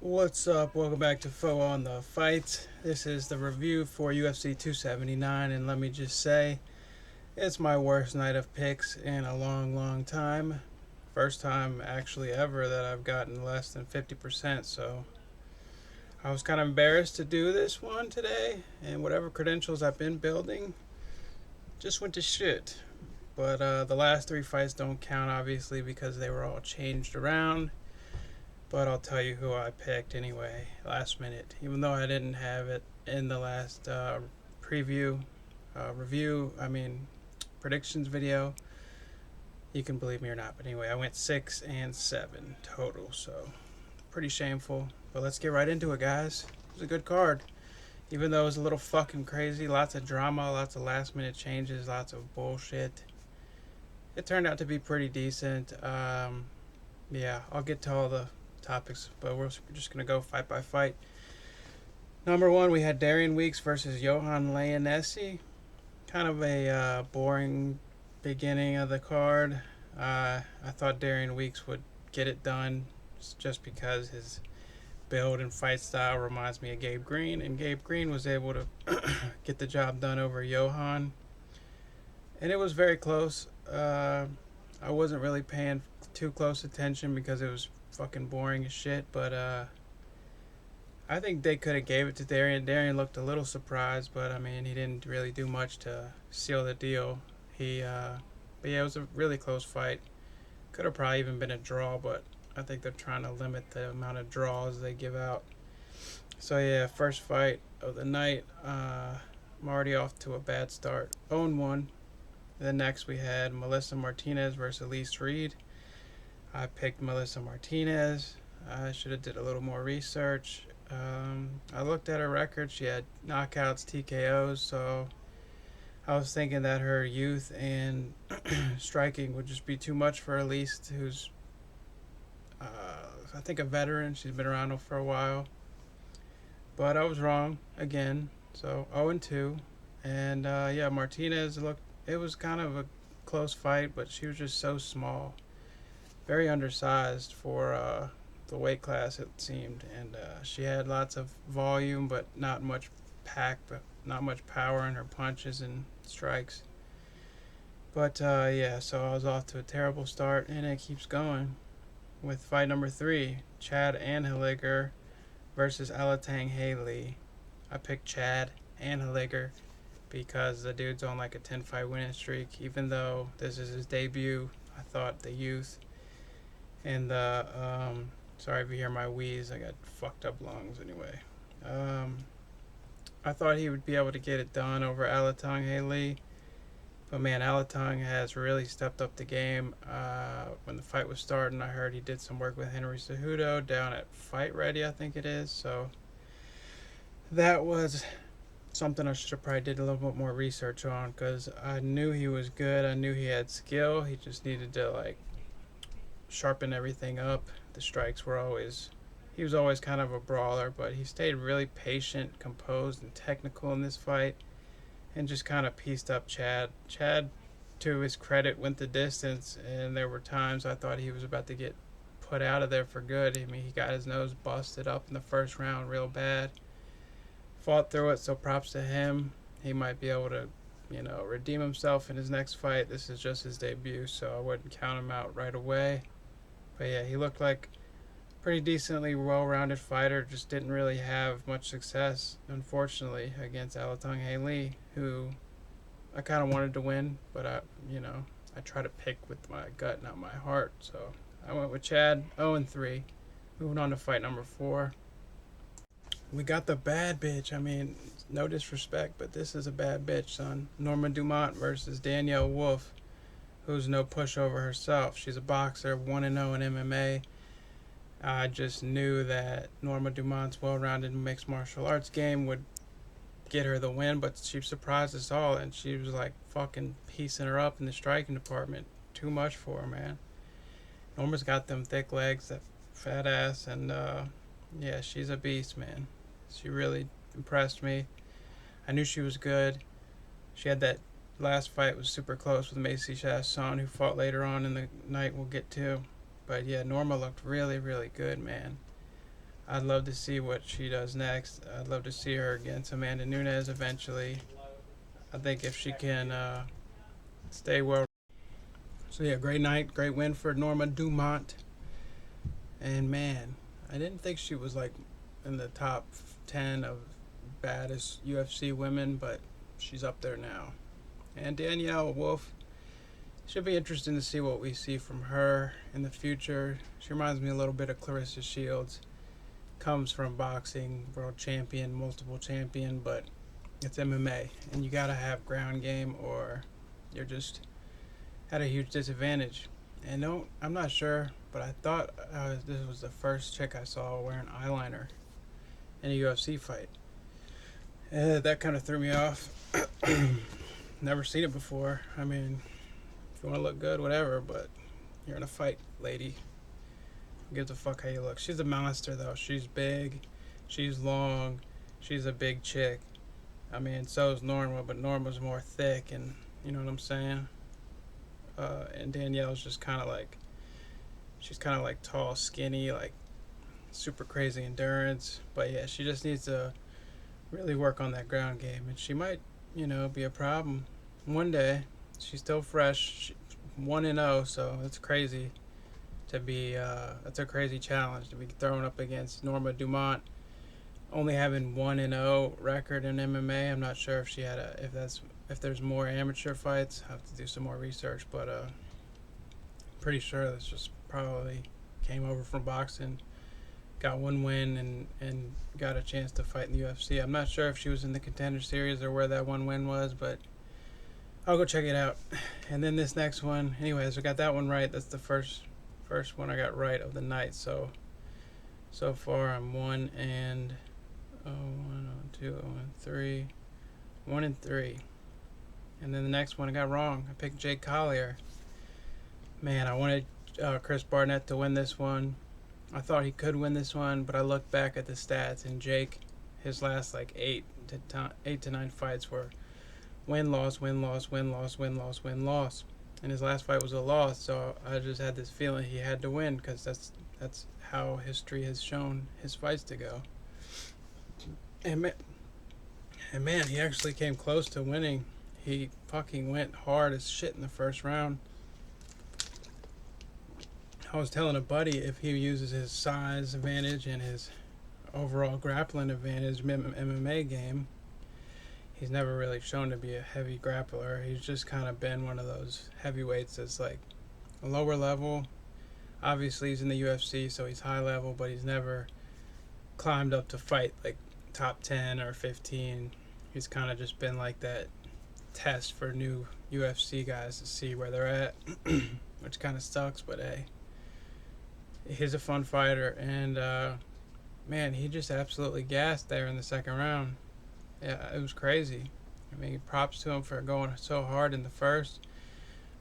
What's up? Welcome back to Foeonthefights. This is the review for UFC 279, and let me just say, it's my worst night of picks in a long, long time. First time actually ever that I've gotten less than 50%, so I was kind of embarrassed to do this one today, and whatever credentials I've been building just went to shit. But the last three fights don't count, obviously, because they were all changed around. But I'll tell you who I picked anyway, last minute. Even though I didn't have it in the last preview, predictions video. You can believe me or not. But anyway, I went 6 and 7 total. So pretty shameful. But let's get right into it, guys. It was a good card. Even though it was a little fucking crazy, lots of drama, lots of last minute changes, lots of bullshit. It turned out to be pretty decent. Yeah, I'll get to all the topics, but we're just gonna go fight by fight. Number one, we had Darian Weeks versus Johan Leonesi. Kind of a boring beginning of the card. I thought Darian Weeks would get it done just because his build and fight style reminds me of Gabe Green, and Gabe Green was able to get the job done over Johan, and it was very close. I wasn't really paying too close attention because it was fucking boring as shit, but I think they could have gave it to Darian. Darian looked a little surprised, but I mean, he didn't really do much to seal the deal. But yeah, it was a really close fight. Could have probably even been a draw, but I think they're trying to limit the amount of draws they give out. So yeah, first fight of the night. I'm already off to a bad start. 0-1. Then next we had Melissa Martinez versus Elise Reed. I picked Melissa Martinez. I should have did a little more research. I looked at her record. She had knockouts, TKOs, so I was thinking that her youth and striking would just be too much for Elise, who's, I think, a veteran. She's been around for a while. But I was wrong again. So 0-2. And yeah, Martinez looked, it was kind of a close fight, but she was just so small. Very undersized for the weight class, it seemed, and she had lots of volume, but not much not much power in her punches and strikes. But yeah, so I was off to a terrible start, and it keeps going with fight number 3, Chad Anheliger versus Alatang Haley. I picked Chad Anheliger because the dude's on like a 10-fight winning streak. Even though this is his debut, I thought the youth and the sorry if you hear my wheeze, I got fucked up lungs anyway. I thought he would be able to get it done over Alatang Haley, but man, Alatang has really stepped up the game. When the fight was starting, I heard he did some work with Henry Cejudo down at Fight Ready, I think it is. So that was something I should have probably did a little bit more research on, because I knew he was good. I knew he had skill. He just needed to like sharpen everything up. The strikes were always, he was always kind of a brawler, but he stayed really patient, composed, and technical in this fight, and just kind of pieced up Chad. Chad, to his credit, went the distance, and there were times I thought he was about to get put out of there for good. I mean, he got his nose busted up in the first round real bad. Fought through it, so props to him. He might be able to, redeem himself in his next fight. This is just his debut, so I wouldn't count him out right away. But yeah, he looked like a pretty decently well-rounded fighter. Just didn't really have much success, unfortunately, against Alatang Haley, who I kind of wanted to win, but I try to pick with my gut, not my heart. So I went with Chad, 0-3. Moving on to fight number 4. We got the bad bitch. I mean, no disrespect, but this is a bad bitch, son. Norma Dumont versus Danielle Wolf, who's no pushover herself. She's a boxer, 1-0 in MMA. I just knew that Norma Dumont's well-rounded mixed martial arts game would get her the win, but she surprised us all, and she was like fucking piecing her up in the striking department. Too much for her, man. Norma's got them thick legs, that fat ass, and yeah, she's a beast, man. She really impressed me. I knew she was good. She had that last fight was super close with Macy Chasson, who fought later on in the night we'll get to. But yeah, Norma looked really, really good, man. I'd love to see what she does next. I'd love to see her against Amanda Nunes eventually. I think if she can stay well. So yeah, great night, great win for Norma Dumont. And man, I didn't think she was like in the top 10 of baddest UFC women, but she's up there now. And Danielle Wolf, should be interesting to see what we see from her in the future. She reminds me a little bit of Clarissa Shields. Comes from boxing, world champion, multiple champion, but it's MMA, and you gotta have ground game, or you're just at a huge disadvantage. And no, I'm not sure, but I thought this was the first chick I saw wearing eyeliner in a UFC fight. That kind of threw me off. Never seen it before. I mean, if you want to look good, whatever, but you're in a fight, lady. Who gives a fuck how you look? She's a monster, though. She's big, she's long, she's a big chick. I mean, so is Norma, but Norma's more thick, and you know what I'm saying? And Danielle's just kind of like, she's kind of like tall, skinny, like super crazy endurance. But yeah, she just needs to really work on that ground game, and she might, be a problem one day. She's still fresh, 1-0, so it's crazy to be. That's a crazy challenge to be thrown up against Norma Dumont, only having 1-0 record in MMA. I'm not sure if she had if there's more amateur fights. I have to do some more research, but pretty sure that's just probably came over from boxing, got one win, and got a chance to fight in the UFC. I'm not sure if she was in the Contender Series or where that one win was, but I'll go check it out. And then this next one, anyways, I got that one right. That's the first one I got right of the night. So far I'm 1 and 2, 3, 1 and 3. And then the next one I got wrong. I picked Jake Collier. Man, I wanted Chris Barnett to win this one. I thought he could win this one, but I looked back at the stats, and Jake, his last like 8 to 9 fights were win, loss, win, loss, win, loss, win, loss, win, loss. And his last fight was a loss, so I just had this feeling he had to win, because that's how history has shown his fights to go. And man, he actually came close to winning. He fucking went hard as shit in the first round. I was telling a buddy, if he uses his size advantage and his overall grappling advantage MMA game, he's never really shown to be a heavy grappler. He's just kind of been one of those heavyweights that's like a lower level. Obviously, he's in the UFC, so he's high level, but he's never climbed up to fight like top 10 or 15. He's kind of just been like that test for new UFC guys to see where they're at, which kind of sucks, but hey, he's a fun fighter. And man, he just absolutely gassed there in the second round. Yeah, it was crazy. I mean, props to him for going so hard in the first,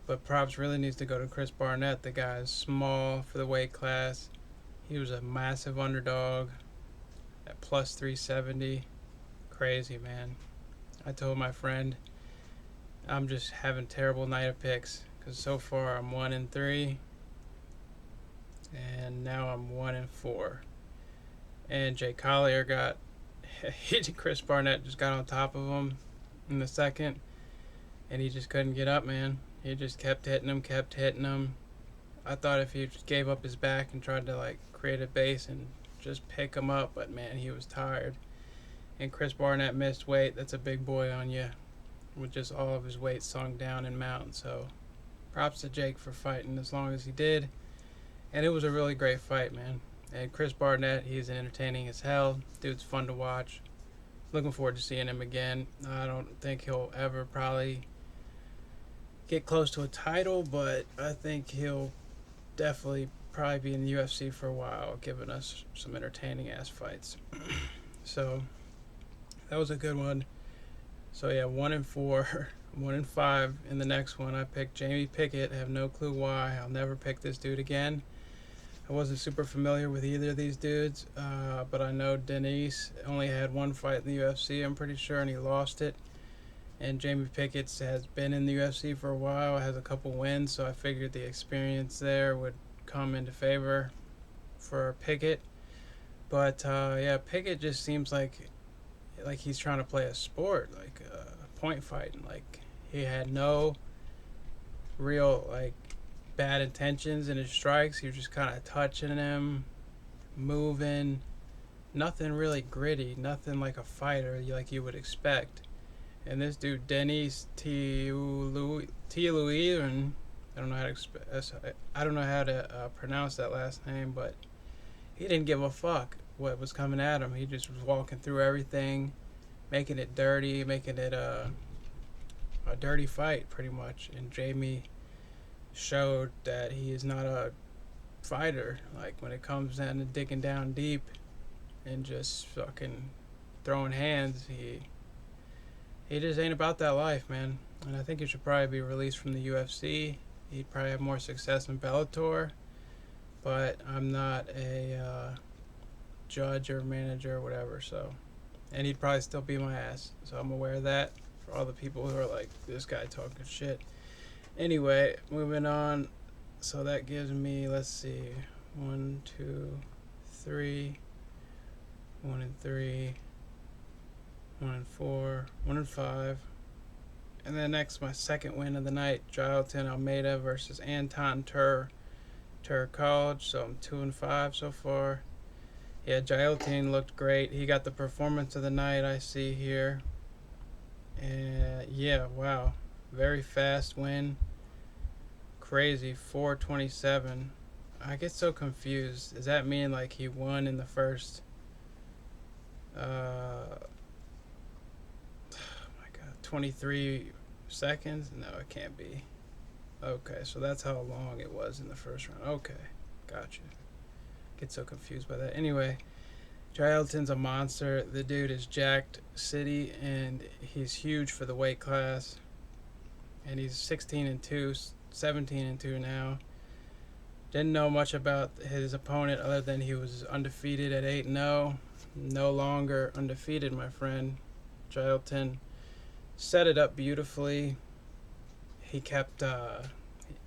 but props really needs to go to Chris Barnett. The guy is small for the weight class. He was a massive underdog at plus 370. Crazy, man. I told my friend I'm just having terrible night of picks, because so far I'm 1 and 3, and now I'm 1 and 4. And Jay Collier Chris Barnett just got on top of him in the second, and he just couldn't get up, man. He just kept hitting him. I thought if he just gave up his back and tried to like create a base and just pick him up, but man, he was tired. And Chris Barnett missed weight. That's a big boy on you, with just all of his weight sunk down in mount. So props to Jake for fighting as long as he did. And it was a really great fight, man. And Chris Barnett, he's entertaining as hell. Dude's fun to watch. Looking forward to seeing him again. I don't think he'll ever probably get close to a title, but I think he'll definitely probably be in the UFC for a while, giving us some entertaining ass fights. So that was a good one. So yeah, 1 and 4, 1 and 5 in the next one. I picked Jamie Pickett. I have no clue why. I'll never pick this dude again. I wasn't super familiar with either of these dudes, but I know Denise only had one fight in the UFC, I'm pretty sure, and he lost it. And Jamie Pickett has been in the UFC for a while, has a couple wins, so I figured the experience there would come into favor for Pickett. But yeah, Pickett just seems like he's trying to play a sport, like point fighting. Like he had no real like bad intentions in his strikes. He was just kind of touching him, moving. Nothing really gritty. Nothing like a fighter like you would expect. And this dude Denis Tiuliuren, I don't know how to pronounce that last name, but he didn't give a fuck what was coming at him. He just was walking through everything, making it dirty, making it a dirty fight pretty much. And Jamie showed that he is not a fighter. Like when it comes down to digging down deep and just fucking throwing hands, he just ain't about that life, man. And I think he should probably be released from the UFC. He'd probably have more success in Bellator, but I'm not a judge or manager or whatever, so. And he'd probably still beat my ass, so I'm aware of that for all the people who are like, this guy talking shit. Anyway, moving on. So that gives me, let's see, 1, 2, 3, 1 and 3, 1 and 4, 1 and 5. And then next, my second win of the night, Jailton Almeida versus Anton College. So I'm 2 and 5 so far. Yeah, Jailton looked great. He got the performance of the night I see here. And yeah, wow. Very fast win. Crazy, 427. I get so confused. Does that mean like he won in the first 23 seconds? No, it can't be. Okay, so that's how long it was in the first round. Okay, gotcha. Get so confused by that. Anyway, Jailton's a monster. The dude is jacked city, and he's huge for the weight class. And he's 16 and 2, 17 and 2 now. Didn't know much about his opponent other than he was undefeated at 8-0. No longer undefeated, my friend. Jailton set it up beautifully. He kept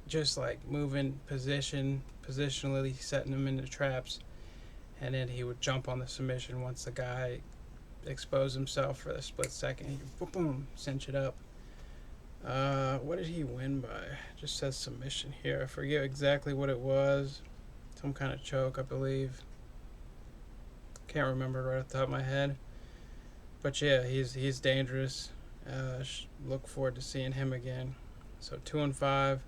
just like moving positionally, setting him into traps, and then he would jump on the submission once the guy exposed himself for a split second. He would boom, cinch it up. What did he win by? Just says submission here. I forget exactly what it was. Some kind of choke, I believe. Can't remember right off the top of my head. But yeah, he's dangerous. Look forward to seeing him again. So 2 and 5.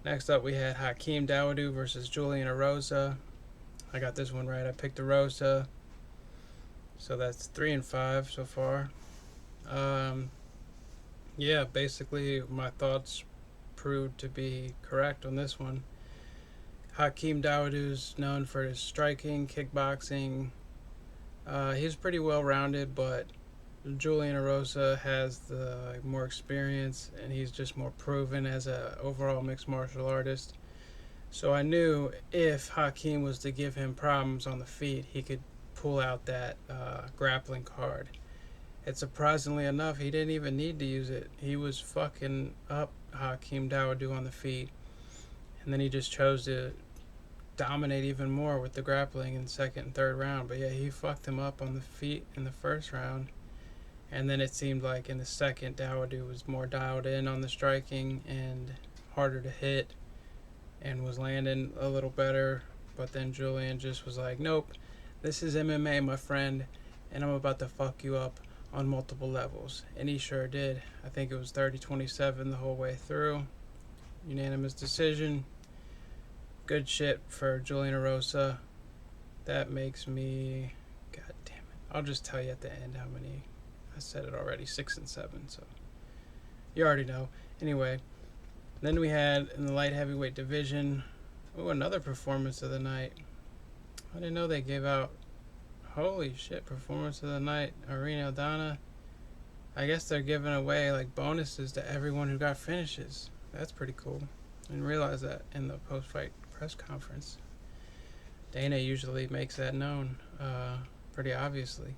Next up, we had Hakeem Dawodu versus Julian Erosa. I got this one right. I picked Erosa. So that's 3 and 5 so far. Yeah, basically my thoughts proved to be correct on this one. Hakeem Dawodu's known for his striking, kickboxing. He's pretty well-rounded, but Julian Erosa has the more experience, and he's just more proven as a overall mixed martial artist. So I knew if Hakeem was to give him problems on the feet, he could pull out that grappling card. And surprisingly enough, he didn't even need to use it. He was fucking up Hakeem Dawodu on the feet, and then he just chose to dominate even more with the grappling in second and third round. But yeah, he fucked him up on the feet in the first round. And then it seemed like in the second, Dawodu was more dialed in on the striking and harder to hit and was landing a little better. But then Julian just was like, nope, this is MMA, my friend, and I'm about to fuck you up on multiple levels. And he sure did. I think it was 30-27 the whole way through. Unanimous decision. Good shit for Julian Erosa. That makes me... God damn it. I'll just tell you at the end how many... I said it already, 6 and 7, so you already know. Anyway, then we had in the light heavyweight division, another performance of the night. I didn't know they gave out, holy shit, performance of the night, Irene Aldana. I guess they're giving away like bonuses to everyone who got finishes. That's pretty cool. I didn't realize that in the post-fight press conference. Dana usually makes that known, pretty obviously.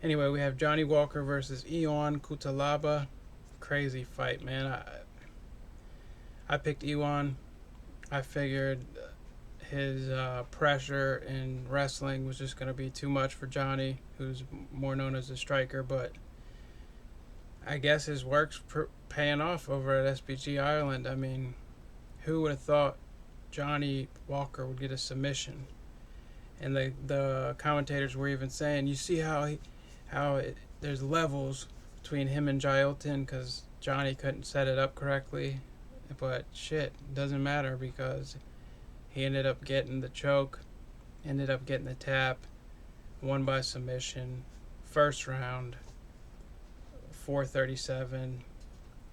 Anyway, we have Johnny Walker versus Ion Cutelaba. Crazy fight, man. I picked Ion. I figured his pressure in wrestling was just going to be too much for Johnny, who's more known as a striker. But I guess his work's paying off over at SBG Ireland. I mean, who would have thought Johnny Walker would get a submission? And the commentators were even saying, you see there's levels between him and Jailton because Johnny couldn't set it up correctly. But shit, doesn't matter because he ended up getting the choke, ended up getting the tap, won by submission, first round, 4:37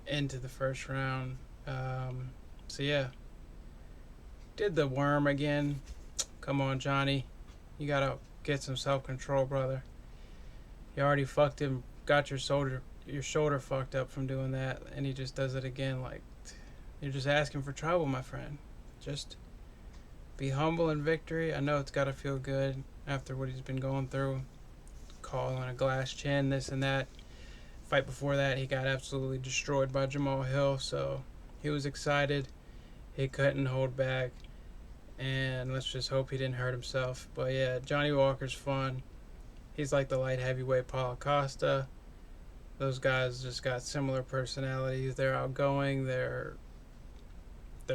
into the first round. So yeah, did the worm again. Come on, Johnny, you gotta get some self-control, brother. You already fucked him, got your shoulder fucked up from doing that, and he just does it again. Like, you're just asking for trouble, my friend. Just be humble in victory. I know it's got to feel good after what he's been going through. Calling a glass chin, this and that. Fight before that, he got absolutely destroyed by Jamal Hill, so he was excited. He couldn't hold back, and let's just hope he didn't hurt himself. But yeah, Johnny Walker's fun. He's like the light heavyweight Paulo Costa. Those guys just got similar personalities. They're outgoing. They're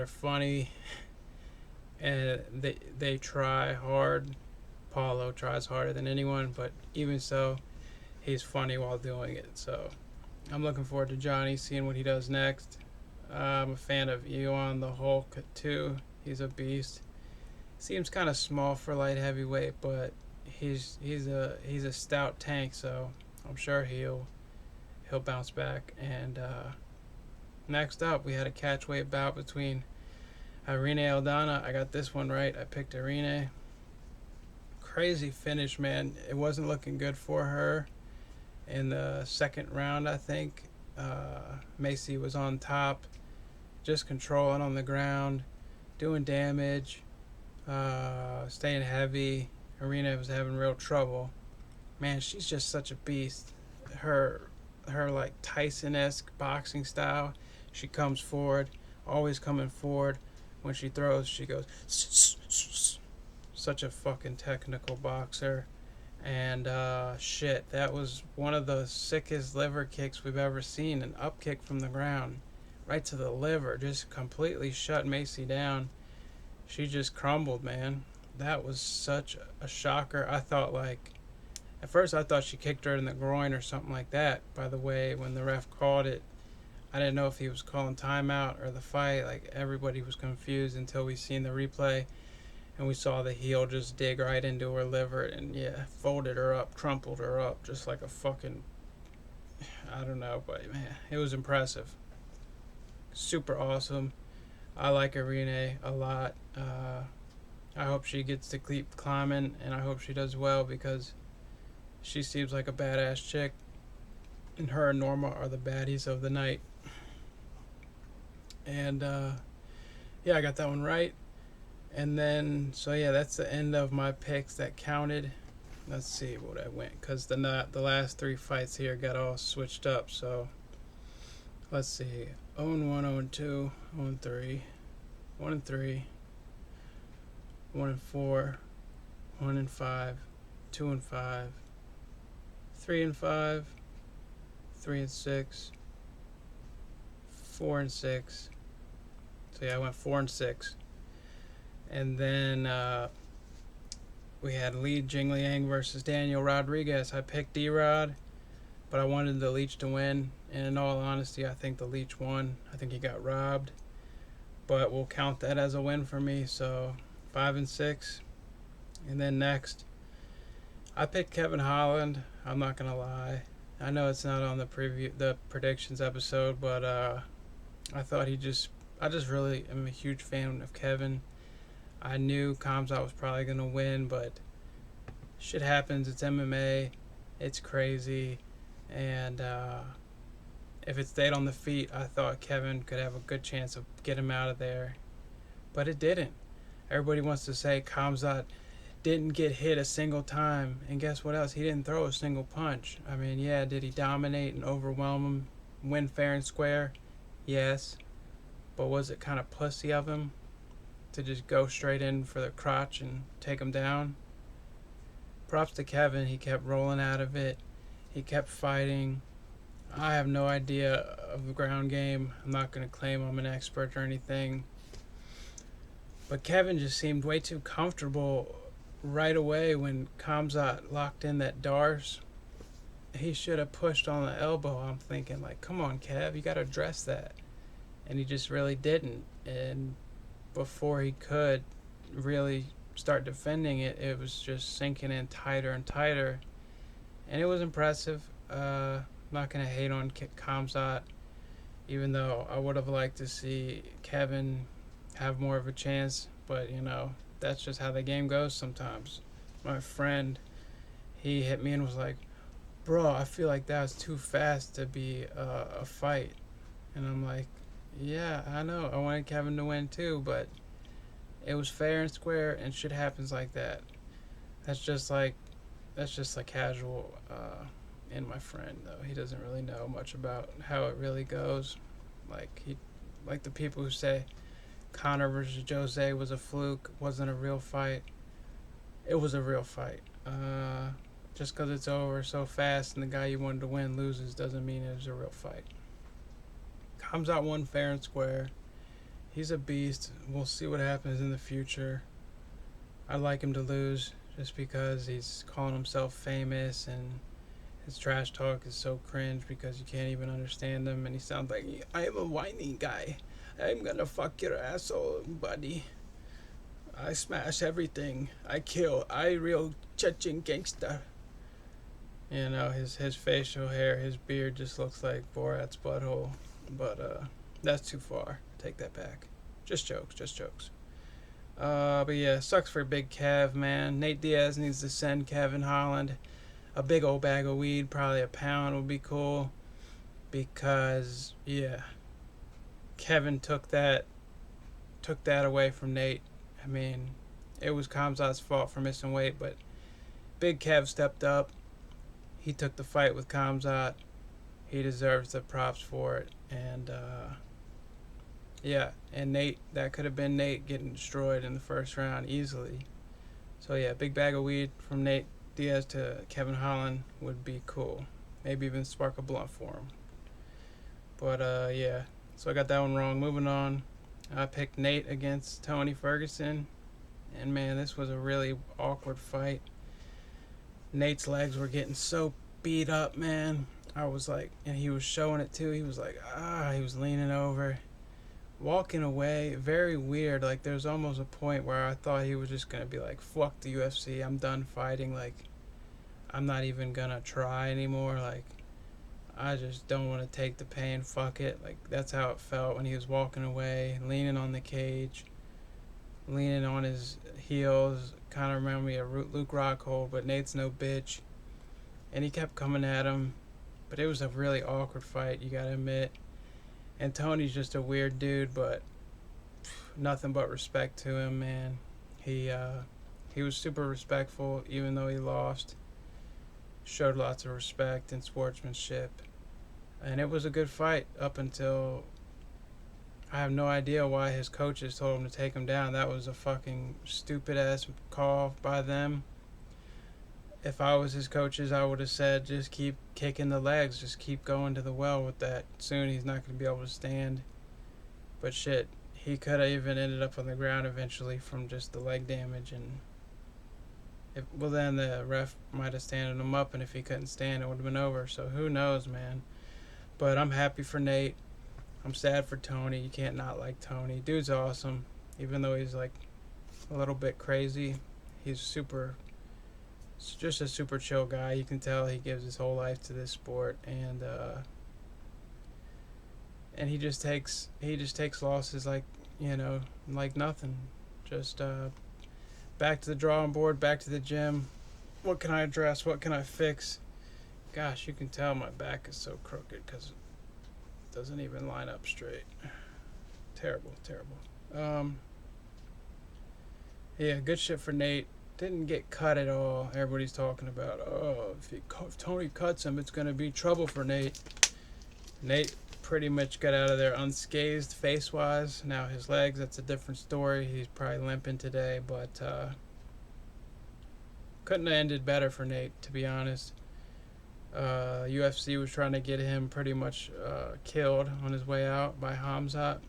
funny, and they try hard. Paulo tries harder than anyone, but even so, he's funny while doing it. So I'm looking forward to Johnny, seeing what he does next. I'm a fan of Ewan the Hulk too. He's a beast. Seems kind of small for light heavyweight, but he's a stout tank. So I'm sure he'll bounce back. And next up, we had a catchweight bout between Irene Aldana. I got this one right. I picked Irene. Crazy finish, man. It wasn't looking good for her in the second round, I think. Macy was on top, just controlling on the ground, doing damage, staying heavy. Irene was having real trouble. Man, she's just such a beast. Her like Tyson-esque boxing style. She comes forward, always coming forward. When she throws, she goes such a fucking technical boxer. And shit, that was one of the sickest liver kicks we've ever seen. An up kick from the ground right to the liver, just completely shut Macy down. She just crumbled, man. That was such a shocker. I thought, like, at first I thought she kicked her in the groin or something like that. By the way, when the ref called it, I didn't know if he was calling timeout or the fight. Like, everybody was confused until we seen the replay, and we saw the heel just dig right into her liver and, yeah, folded her up, crumpled her up, just like a fucking, I don't know, but, man, it was impressive. Super awesome. I like Irene a lot. I hope she gets to keep climbing, and I hope she does well because she seems like a badass chick, and her and Norma are the baddies of the night. And yeah, I got that one right. And then, so yeah, that's the end of my picks that counted. Let's see what I went, because the last three fights here got all switched up. So let's see, 0-1, 0-2, 0-3, 1-3, 1-4, 1-5, 2-5, 3-5, 3-6, 4-6. So yeah, I went 4-6. And then we had Li Jingliang versus Daniel Rodriguez. I picked D-Rod, but I wanted the Leech to win. And in all honesty, I think the Leech won. I think he got robbed, but we'll count that as a win for me. So 5-6. And then next, I picked Kevin Holland. I'm not gonna lie. I know it's not on the predictions episode, but I thought I just really am a huge fan of Kevin. I knew Khamzat was probably going to win, but shit happens. It's MMA. It's crazy. And if it stayed on the feet, I thought Kevin could have a good chance of getting him out of there. But it didn't. Everybody wants to say Khamzat didn't get hit a single time. And guess what else? He didn't throw a single punch. I mean, yeah, did he dominate and overwhelm him, win fair and square? Yes. But was it kind of pussy of him to just go straight in for the crotch and take him down. Props to Kevin. He kept rolling out of it. He kept fighting. I have no idea of the ground game. I'm not going to claim I'm an expert or anything. But Kevin just seemed way too comfortable right away when Khamzat locked in that Dars. He should have pushed on the elbow. I'm thinking, like, come on, Kev, you got to address that. And he just really didn't. And before he could really start defending it, it was just sinking in tighter and tighter. And it was impressive. I'm not going to hate on Khamzat, even though I would have liked to see Kevin have more of a chance. But, you know, that's just how the game goes sometimes. My friend, he hit me and was like, bro, I feel like that was too fast to be a fight. And I'm like, yeah, I know. I wanted Kevin to win too, but it was fair and square, and shit happens like that. That's just like casual. And my friend, though, he doesn't really know much about how it really goes. Like the people who say Conor versus Jose was a fluke, wasn't a real fight. It was a real fight. Just because it's over so fast and the guy you wanted to win loses doesn't mean it was a real fight. Khamzat won fair and square. He's a beast. We'll see what happens in the future. I'd like him to lose just because he's calling himself famous and his trash talk is so cringe because you can't even understand him, and he sounds like, I am a whiny guy. I'm gonna fuck your asshole, buddy. I smash everything. I kill. I real Chechen gangster. You know, his facial hair, his beard just looks like Borat's butthole. But that's too far. Take that back. Just jokes. But yeah, sucks for Big Kev, man. Nate Diaz needs to send Kevin Holland a big old bag of weed. Probably a pound would be cool. Because, yeah, Kevin took that away from Nate. I mean, it was Khamzat's fault for missing weight, but Big Kev stepped up. He took the fight with Khamzat. He deserves the props for it. And, yeah, and Nate, that could have been Nate getting destroyed in the first round easily. So, yeah, big bag of weed from Nate Diaz to Kevin Holland would be cool. Maybe even spark a blunt for him. But, yeah, so I got that one wrong. Moving on, I picked Nate against Tony Ferguson. And, man, this was a really awkward fight. Nate's legs were getting so beat up, man. I was like, and he was showing it too. He was like, he was leaning over, walking away. Very weird. Like, there's almost a point where I thought he was just going to be like, fuck the UFC. I'm done fighting. Like, I'm not even going to try anymore. Like, I just don't want to take the pain. Fuck it. Like, that's how it felt when he was walking away, leaning on the cage, leaning on his heels. Kind of reminded me of Luke Rockhold, but Nate's no bitch. And he kept coming at him. But it was a really awkward fight, you gotta admit. And Tony's just a weird dude, but nothing but respect to him, man. He was super respectful, even though he lost. Showed lots of respect and sportsmanship. And it was a good fight up until... I have no idea why his coaches told him to take him down. That was a fucking stupid-ass call by them. If I was his coaches, I would have said, just keep kicking the legs. Just keep going to the well with that. Soon he's not going to be able to stand. But shit, he could have even ended up on the ground eventually from just the leg damage. And then the ref might have standed him up, and if he couldn't stand, it would have been over. So who knows, man. But I'm happy for Nate. I'm sad for Tony. You can't not like Tony. Dude's awesome. Even though he's like a little bit crazy, he's just a super chill guy. You can tell he gives his whole life to this sport, and he just takes losses like nothing. Just back to the drawing board, back to the gym. What can I address? What can I fix? Gosh, you can tell my back is so crooked because it doesn't even line up straight. Terrible. Yeah, good shit for Nate. Didn't get cut at all. Everybody's talking about, if Tony cuts him, it's going to be trouble for Nate. Nate pretty much got out of there unscathed face-wise. Now his legs, that's a different story. He's probably limping today, but couldn't have ended better for Nate, to be honest. UFC was trying to get him pretty much killed on his way out by Khamzat.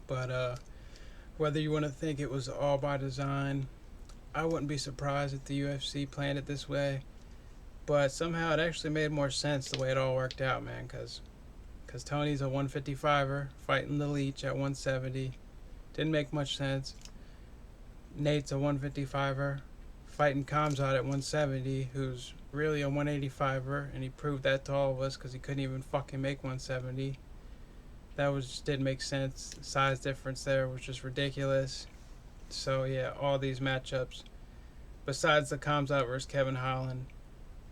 But whether you want to think it was all by design, I wouldn't be surprised if the UFC planned it this way. But somehow it actually made more sense the way it all worked out, man, because Tony's a 155er fighting the Leech at 170. Didn't make much sense. Nate's a 155er fighting Khamzat at 170, who's really a 185er, and he proved that to all of us because he couldn't even fucking make 170. That just didn't make sense. The size difference there was just ridiculous. So yeah, all these matchups, besides the Khamzat versus Kevin Holland,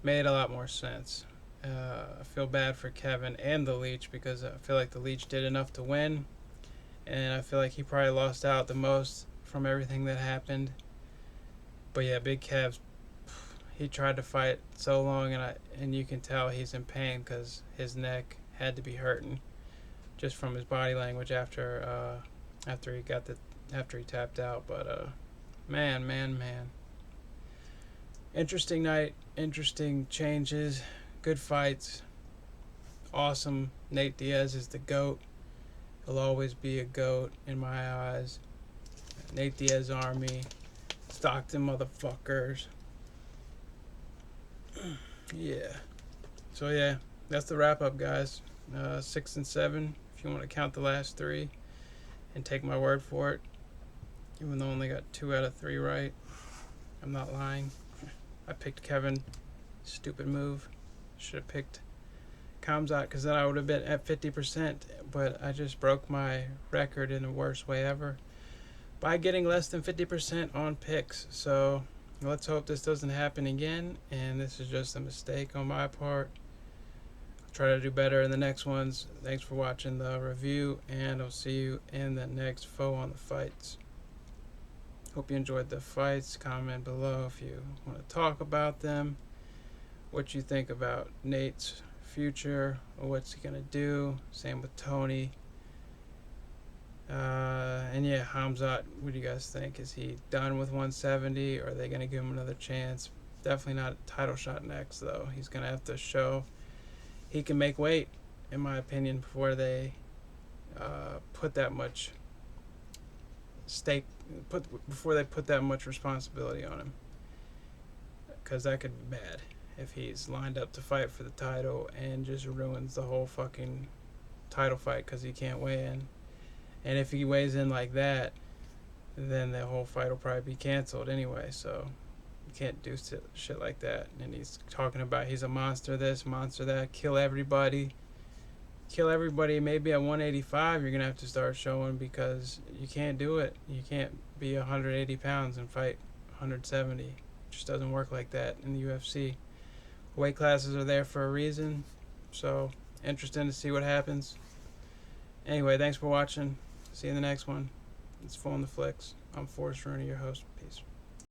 made a lot more sense. I feel bad for Kevin and the Leech because I feel like the Leech did enough to win, and I feel like he probably lost out the most from everything that happened. But yeah, Big Kev, he tried to fight so long, and you can tell he's in pain because his neck had to be hurting just from his body language after he tapped out. But man, interesting night, interesting changes, good fights, awesome. Nate Diaz is the GOAT. He'll always be a GOAT in my eyes. Nate Diaz Army, Stockton motherfuckers. Yeah. So yeah, that's the wrap up, guys. 6 and 7, if you want to count the last 3 and take my word for it. Even though I only got 2 out of 3 right, I'm not lying. I picked Kevin. Stupid move. Should have picked Khamzat because then I would have been at 50%. But I just broke my record in the worst way ever by getting less than 50% on picks. So let's hope this doesn't happen again, and this is just a mistake on my part. I'll try to do better in the next ones. Thanks for watching the review, and I'll see you in the next Foeonthefights. Hope you enjoyed the fights. Comment below if you want to talk about them, what you think about Nate's future, or what's he going to do. Same with Tony. And yeah, Khamzat, what do you guys think? Is he done with 170, or are they going to give him another chance? Definitely not a title shot next, though. He's going to have to show he can make weight, in my opinion, before they put that much before they put that much responsibility on him, because that could be bad if he's lined up to fight for the title and just ruins the whole fucking title fight because he can't weigh in. And if he weighs in like that, then the whole fight will probably be canceled anyway. So you can't do shit like that. And he's talking about he's a monster this, monster that, kill everybody. Maybe at 185 you're going to have to start showing, because you can't do it. You can't be 180 pounds and fight 170. It just doesn't work like that in the UFC. Weight classes are there for a reason. So interesting to see what happens. Anyway, thanks for watching. See you in the next one. It's Foeonthefights. I'm Forrest Rooney, your host. Peace.